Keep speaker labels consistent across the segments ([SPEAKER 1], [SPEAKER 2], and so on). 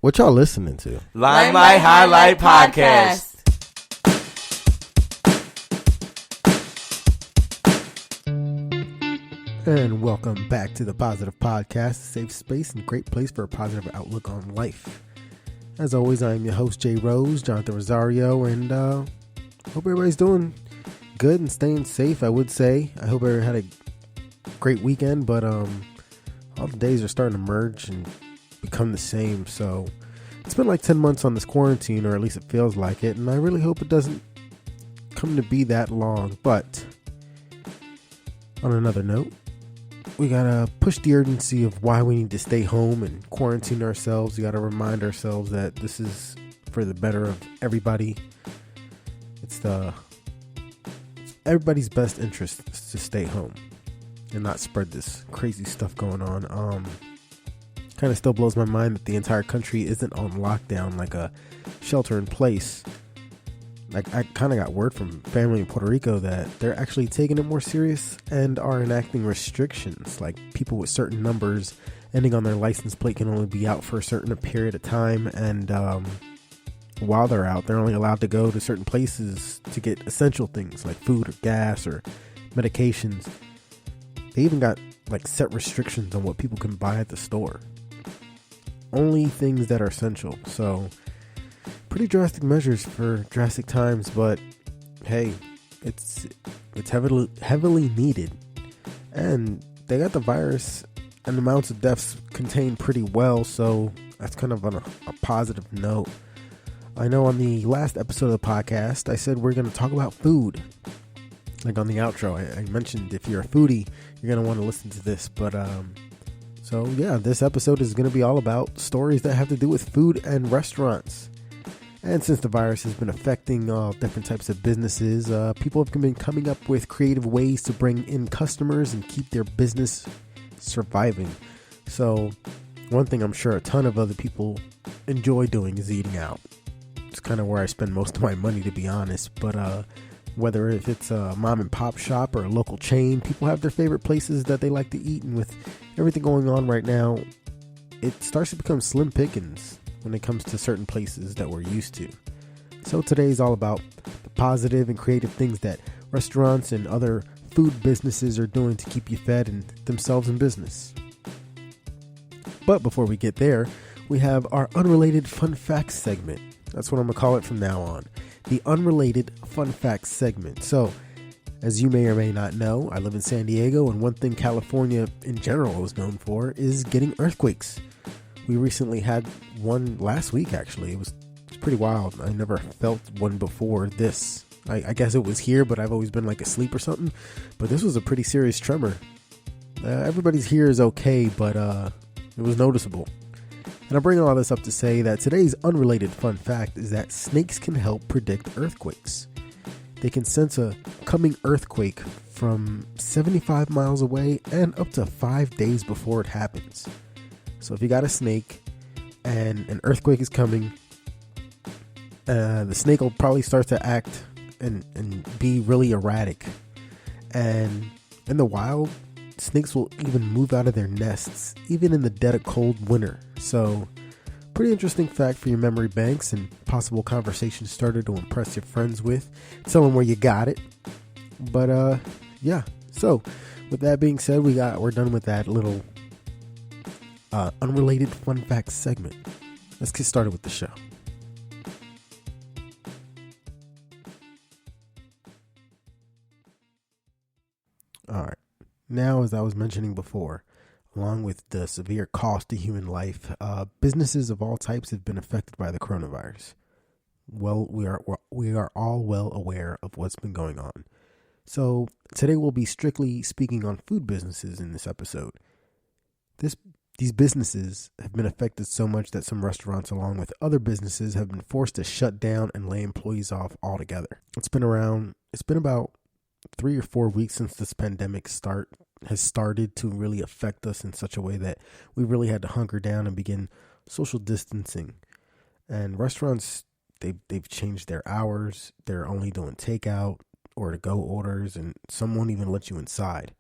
[SPEAKER 1] What y'all listening to?
[SPEAKER 2] Limelight Highlight Podcast.
[SPEAKER 1] And welcome back to the Positive Podcast, a safe space and great place for a positive outlook on life. As always, I am your host, Jay Rose, Jonathan Rosario, and hope everybody's doing good and staying safe, I would say. I hope everyone had a great weekend, but all the days are starting to merge and become the same, so it's been like 10 months on this quarantine, or at least it feels like it, and I really hope it doesn't come to be that long. But on another note, we gotta push the urgency of why we need to stay home and quarantine ourselves. We gotta remind ourselves that this is for the better of everybody. It's everybody's best interest to stay home and not spread this crazy stuff going on. Kind of still blows my mind that the entire country isn't on lockdown, like a shelter in place. Like, I kind of got word from family in Puerto Rico that they're actually taking it more serious and are enacting restrictions. Like, people with certain numbers ending on their license plate can only be out for a certain period of time, and while they're out, they're only allowed to go to certain places to get essential things like food or gas or medications. They even got like set restrictions on what people can buy at the store. Only things that are essential. So pretty drastic measures for drastic times, but hey, it's heavily needed. And they got the virus and the amounts of deaths contained pretty well, so that's kind of on a positive note. I know on the last episode of the podcast, I said we're going to talk about food. Like on the outro, I mentioned if you're a foodie, you're going to want to listen to this. But so yeah, this episode is going to be all about stories that have to do with food and restaurants. And since the virus has been affecting different types of businesses, people have been coming up with creative ways to bring in customers and keep their business surviving. So one thing I'm sure a ton of other people enjoy doing is eating out. It's kind of where I spend most of my money, to be honest. But whether if it's a mom and pop shop or a local chain, people have their favorite places that they like to eat. And with everything going on right now, it starts to become slim pickings when it comes to certain places that we're used to. So today is all about the positive and creative things that restaurants and other food businesses are doing to keep you fed and themselves in business. But before we get there, we have our unrelated fun facts segment. That's what I'm going to call it from now on. The unrelated fun facts segment. So, as you may or may not know, I live in San Diego, and one thing California in general is known for is getting earthquakes. We recently had one last week, actually. It was pretty wild. I never felt one before this. I guess it was here, but I've always been like asleep or something. But this was a pretty serious tremor. Everybody's here is okay, but it was noticeable. And I bring all this up to say that today's unrelated fun fact is that snakes can help predict earthquakes. They can sense a coming earthquake from 75 miles away and up to 5 days before it happens. So if you got a snake and an earthquake is coming, the snake will probably start to act and be really erratic. And in the wild, snakes will even move out of their nests, even in the dead of cold winter. So, pretty interesting fact for your memory banks and possible conversation starter to impress your friends with. Tell them where you got it. But yeah. So, with that being said, we're done with that little unrelated fun facts segment. Let's get started with the show. All right. Now, as I was mentioning before, along with the severe cost to human life, businesses of all types have been affected by the coronavirus. Well, we are all well aware of what's been going on. So today we'll be strictly speaking on food businesses in this episode. These businesses have been affected so much that some restaurants, along with other businesses, have been forced to shut down and lay employees off altogether. It's been about 3 or 4 weeks since this pandemic has started to really affect us in such a way that we really had to hunker down and begin social distancing. And restaurants, they've changed their hours. They're only doing takeout or to-go orders, and some won't even let you inside.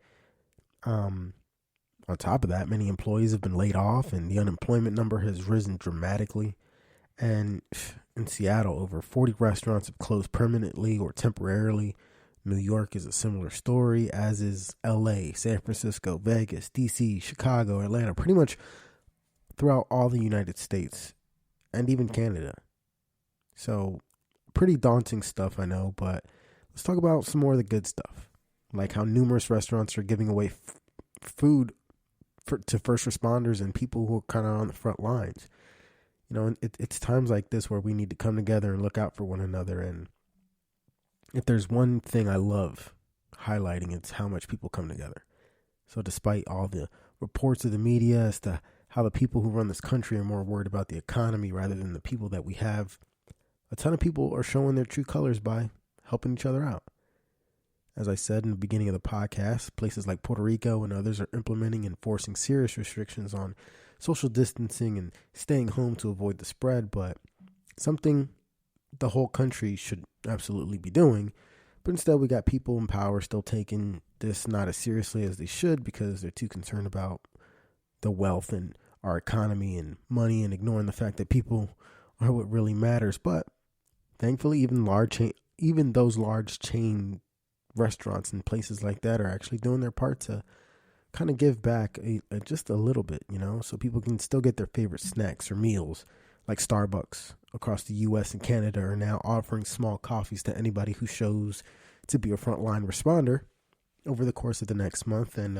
[SPEAKER 1] On top of that, many employees have been laid off and the unemployment number has risen dramatically. And in Seattle, over 40 restaurants have closed permanently or temporarily. New York is a similar story, as is LA, San Francisco, Vegas, DC, Chicago, Atlanta, pretty much throughout all the United States and even Canada. So pretty daunting stuff, I know, but let's talk about some more of the good stuff, like how numerous restaurants are giving away food to first responders and people who are kind of on the front lines. You know, it's times like this where we need to come together and look out for one another. And if there's one thing I love highlighting, it's how much people come together. So despite all the reports of the media as to how the people who run this country are more worried about the economy rather than the people that we have, a ton of people are showing their true colors by helping each other out. As I said in the beginning of the podcast, places like Puerto Rico and others are implementing and enforcing serious restrictions on social distancing and staying home to avoid the spread, but something the whole country should absolutely be doing. But instead, we got people in power still taking this not as seriously as they should because they're too concerned about the wealth and our economy and money and ignoring the fact that people are what really matters. But thankfully, even those large chain restaurants and places like that are actually doing their part to kind of give back just a little bit, you know, so people can still get their favorite snacks or meals. Like Starbucks across the U.S. and Canada are now offering small coffees to anybody who shows to be a frontline responder over the course of the next month. And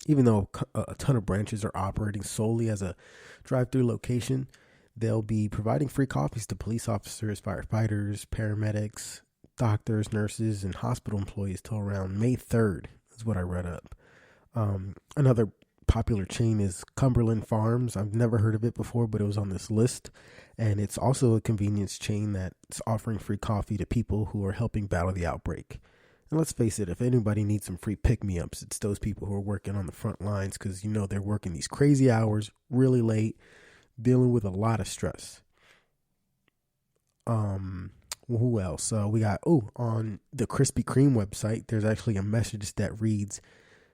[SPEAKER 1] even though a ton of branches are operating solely as a drive-through location, they'll be providing free coffees to police officers, firefighters, paramedics, doctors, nurses, and hospital employees till around May 3rd is what I read up. Another popular chain is Cumberland Farms. I've never heard of it before, but it was on this list. And it's also a convenience chain that's offering free coffee to people who are helping battle the outbreak. And let's face it, if anybody needs some free pick-me-ups, it's those people who are working on the front lines because, you know, they're working these crazy hours, really late, dealing with a lot of stress. Who else? We got, on the Krispy Kreme website, there's actually a message that reads,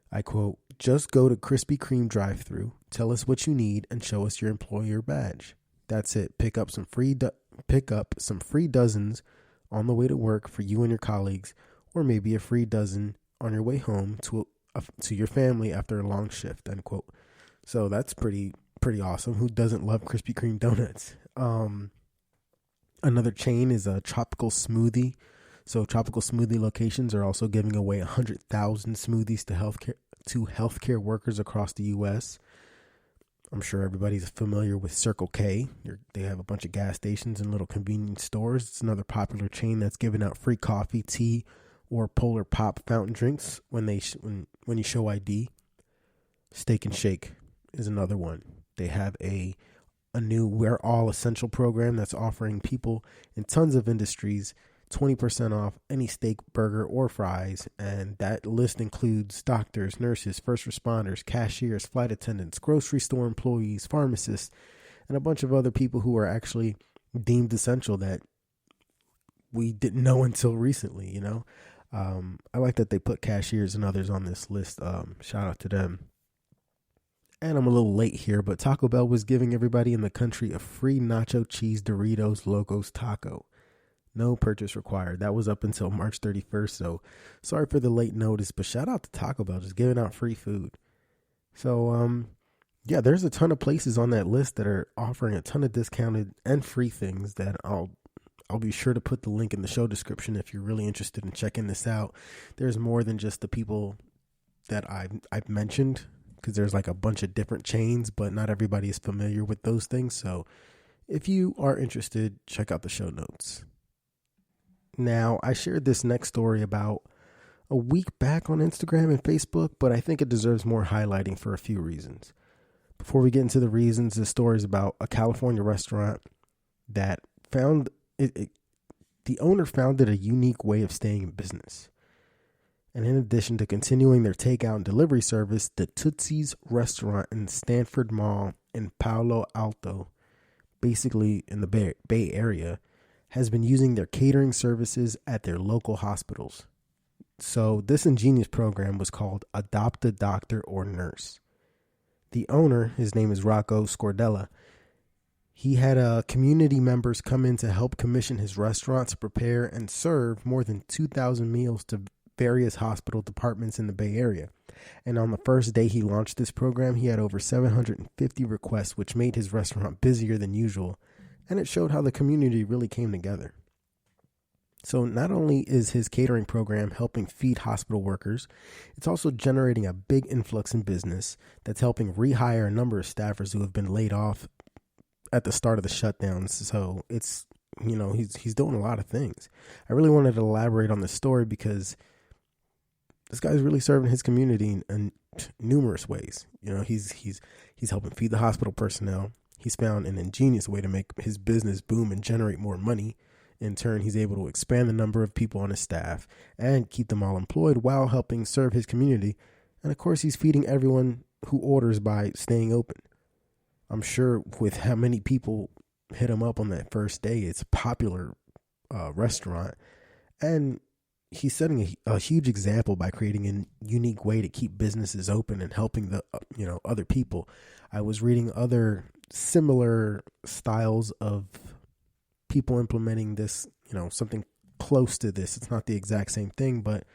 [SPEAKER 1] I quote, "Just go to Krispy Kreme drive-thru, tell us what you need, and show us your employer badge. That's it. Pick up some free dozens on the way to work for you and your colleagues, or maybe a free dozen on your way home to your family after a long shift." End quote. So that's pretty awesome. Who doesn't love Krispy Kreme donuts? Another chain is a Tropical Smoothie. So Tropical Smoothie locations are also giving away 100,000 smoothies to healthcare workers across the U.S. I'm sure everybody's familiar with Circle K. They have a bunch of gas stations and little convenience stores. It's another popular chain that's giving out free coffee, tea, or Polar Pop fountain drinks when you show ID. Steak and Shake is another one. They have a new We're All Essential program that's offering people in tons of industries 20% off any steak, burger, or fries. And that list includes doctors, nurses, first responders, cashiers, flight attendants, grocery store employees, pharmacists, and a bunch of other people who are actually deemed essential that we didn't know until recently, you know. I like that they put cashiers and others on this list. Shout out to them. And I'm a little late here, but Taco Bell was giving everybody in the country a free nacho cheese Doritos Locos taco. No purchase required. That was up until March 31st, so sorry for the late notice, but shout out to Taco Bell just giving out free food. So, yeah, there's a ton of places on that list that are offering a ton of discounted and free things that I'll be sure to put the link in the show description if you're really interested in checking this out. There's more than just the people that I've mentioned, because there's like a bunch of different chains, but not everybody is familiar with those things. So if you are interested, check out the show notes. Now, I shared this next story about a week back on Instagram and Facebook, but I think it deserves more highlighting for a few reasons. Before we get into the reasons, this story is about a California restaurant that found the owner founded a unique way of staying in business. And in addition to continuing their takeout and delivery service, the Tootsie's restaurant in Stanford Mall in Palo Alto, basically in the Bay Area, has been using their catering services at their local hospitals. So this ingenious program was called Adopt a Doctor or Nurse. The owner, his name is Rocco Scordella. He had community members come in to help commission his restaurant to prepare and serve more than 2,000 meals to various hospital departments in the Bay Area. And on the first day he launched this program, he had over 750 requests, which made his restaurant busier than usual. And it showed how the community really came together. So not only is his catering program helping feed hospital workers, it's also generating a big influx in business that's helping rehire a number of staffers who have been laid off at the start of the shutdowns. So it's, he's doing a lot of things. I really wanted to elaborate on this story because this guy's really serving his community in numerous ways. He's helping feed the hospital personnel. He's found an ingenious way to make his business boom and generate more money. In turn, he's able to expand the number of people on his staff and keep them all employed while helping serve his community. And of course, he's feeding everyone who orders by staying open. I'm sure with how many people hit him up on that first day, it's a popular restaurant. And he's setting a huge example by creating a unique way to keep businesses open and helping the other people. I was reading other similar styles of people implementing this, something close to this. It's not the exact same thing, but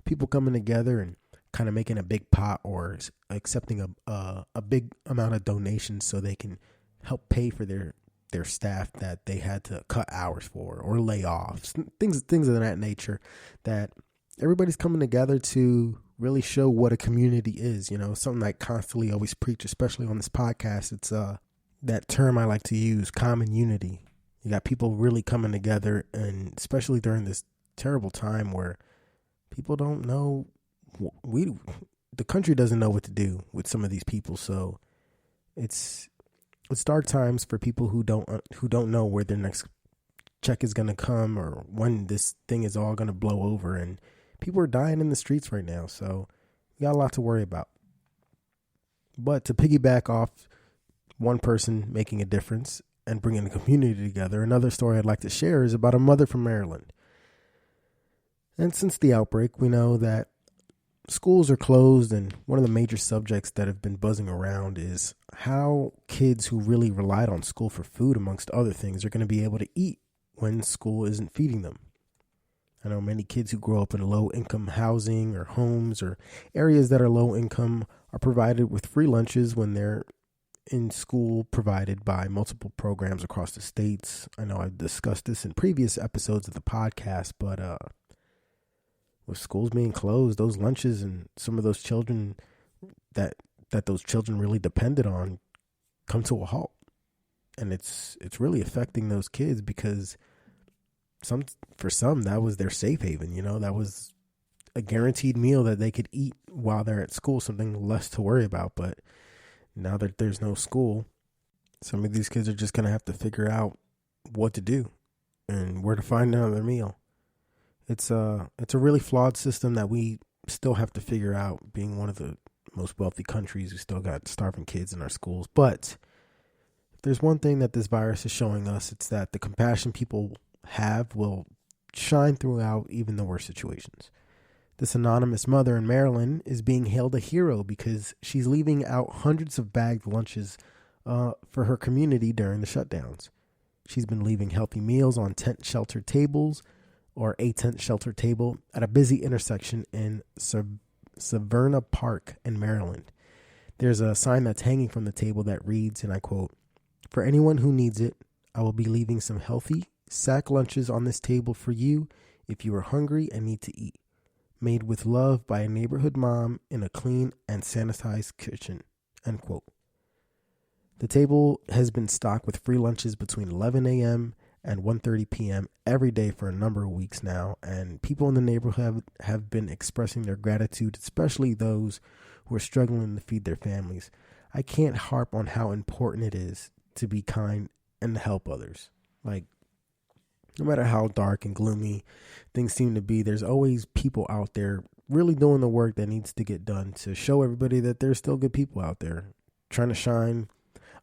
[SPEAKER 1] people coming together and kind of making a big pot or accepting a big amount of donations so they can help pay for their staff that they had to cut hours for or lay off, things of that nature, that everybody's coming together to really show what a community is. Something I constantly always preach, especially on this podcast. It's that term I like to use, common unity. You got people really coming together, and especially during this terrible time where people don't know, the country doesn't know what to do with some of these people. So it's dark times for people who don't know where their next check is going to come or when this thing is all going to blow over. And people are dying in the streets right now. So we got a lot to worry about. But to piggyback off one person making a difference and bringing the community together, another story I'd like to share is about a mother from Maryland. And since the outbreak, we know that schools are closed, and one of the major subjects that have been buzzing around is how kids who really relied on school for food, amongst other things, are going to be able to eat when school isn't feeding them. I know many kids who grow up in low-income housing or homes or areas that are low income are provided with free lunches when they're in school, provided by multiple programs across the states. I know I've discussed this in previous episodes of the podcast, but with schools being closed, those lunches and some of those children that those children really depended on come to a halt. And it's really affecting those kids because for some that was their safe haven. That was a guaranteed meal that they could eat while they're at school, something less to worry about. But now that there's no school, some of these kids are just going to have to figure out what to do and where to find another meal. It's a really flawed system that we still have to figure out, being one of the most wealthy countries. We still got starving kids in our schools. But if there's one thing that this virus is showing us, it's that the compassion people have will shine throughout even the worst situations. This anonymous mother in Maryland is being hailed a hero because she's leaving out hundreds of bagged lunches for her community during the shutdowns. She's been leaving healthy meals on tent shelter tables or a tent shelter table at a busy intersection in Severna Park in Maryland. There's a sign that's hanging from the table that reads, and I quote, "For anyone who needs it, I will be leaving some healthy sack lunches on this table for you if you are hungry and need to eat. Made with love by a neighborhood mom in a clean and sanitized kitchen," end quote. The table has been stocked with free lunches between 11 a.m. and 1:30 p.m. every day for a number of weeks now, and people in the neighborhood have been expressing their gratitude, especially those who are struggling to feed their families. I can't harp on how important it is to be kind and help others. Like, no matter how dark and gloomy things seem to be, there's always people out there really doing the work that needs to get done to show everybody that there's still good people out there trying to shine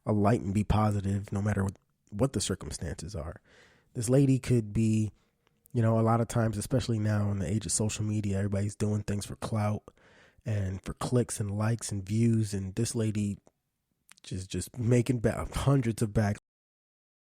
[SPEAKER 1] a light and be positive no matter what the circumstances are. This lady could be You know, a lot of times, especially now in the age of social media, everybody's doing things for clout and for clicks and likes and views. And this lady just making hundreds of bags